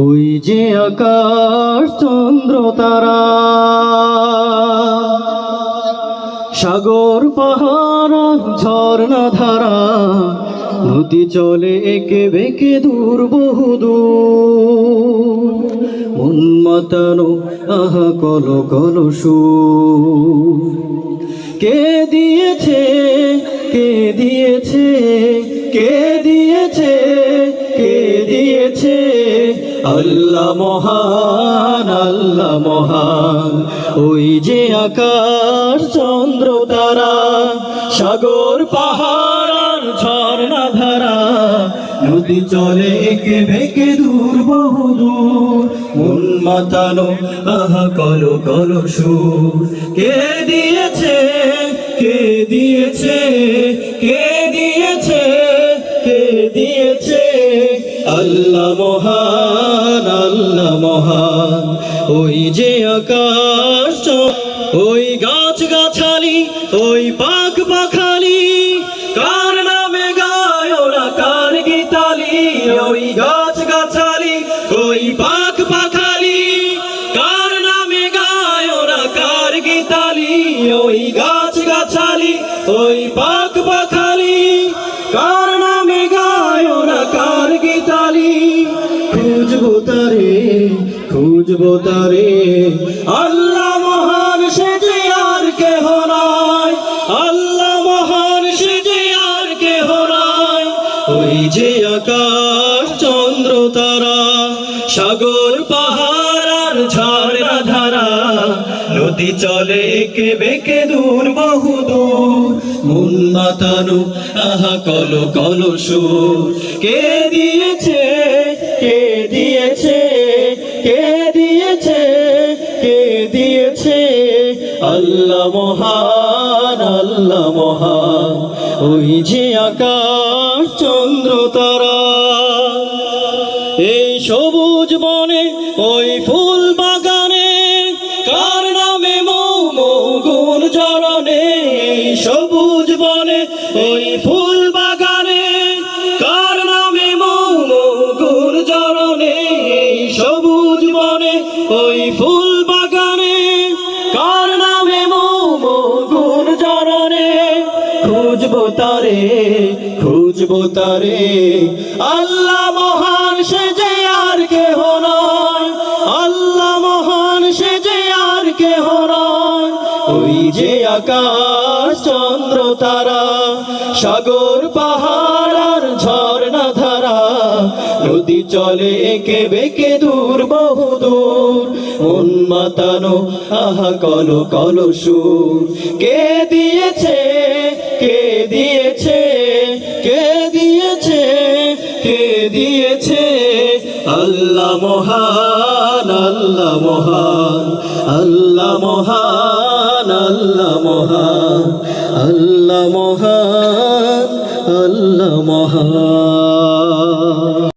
ওই যে আকাশ চন্দ্র তারা, সাগর পাহাড় ঝর্ণা ধারা, নদী চলে একে বেঁকে দূর বহুদূর। মন মাতানো আহা কলো কলো সুর। কে দিয়েছে, কে দিয়েছে, কে দিয়েছে, কে দিয়েছে? আল্লাহ মহান, আল্লাহ মহান। ওই যে আকাশ চন্দ্র তারা, সাগর পাহাড় আর ঝর্ণা ধারা, নদী চলে একে বেঁকে দূর বহুদূর। মন মাতানো আহা কলো কলো সুর। কে দিয়েছে, কে দিয়েছে, কে দিয়েছে, কে দিয়েছে? আল্লাহ মহান, আল্লাহ মহান। ওই যে আকাশ, ওই গাছ গাছালি, ওই পাখ পাখালি, কার নামে গায় ওরা কার গীতালি? ওই গাছ গাছালি, ওই পাখ পাখালি, কার নামে গায় ওরা কার গীতালি? ওই গাছ গাছালি, ওই পাখ পাখালি, কার নামে গায় ওরা কার গীতালি? খুঁজবো তারে, খুঁজবো তারে, আল্লাহ মহান সে যে আর কেহ নাই, আল্লাহ মহান সে যে আর কেহ নাই। ওই যে আকাশ চন্দ্র তারা, সাগর পাহাড় আর ঝর্ণা ধারা, নদী চলে একে বেঁকে দূর বহুদূর। মন মাতানো আহা কলো কলো সুর। কে দিয়েছে, কে দিয়েছে, কে দিয়েছে, কে দিয়েছে? আল্লাহ মহান, আল্লাহ মহান। ওই যে আকাশ চন্দ্র তারা, এই সবুজ বনে ওই ফুল বাগানে, কার নামে মৌ মৌ গুণ জরনে? এই সবুজ বনে ওই ফুল বাগানে, কার নামে মৌ মৌ গুণ জরনে? এই সবুজ বনে ওই ফুল বাগানে, কার নামে মৌ মৌ গুণ জরনে? খুঁজবো তারে, খুঁজবো তারে, আল্লাহ মহান সে যে আর কেহ নয়, আল্লাহ মহান সে যে আর কেহ নয়। ওই যে আকাশ চন্দ্র তারা, সাগর পাহাড় আর ঝর্ণা ধারা, নদী চলে একে বেঁকে দূর বহুদূর। মন মাতানো আহা কলো কলো সুর। কে দিয়েছে, কে দিয়েছে, কে দিয়েছে, কে দিয়েছে? আল্লাহ মহান, আল্লাহ মহান, আল্লাহ মহান, আল্লাহ মহান, আল্লাহ মহান, আল্লাহ মহান।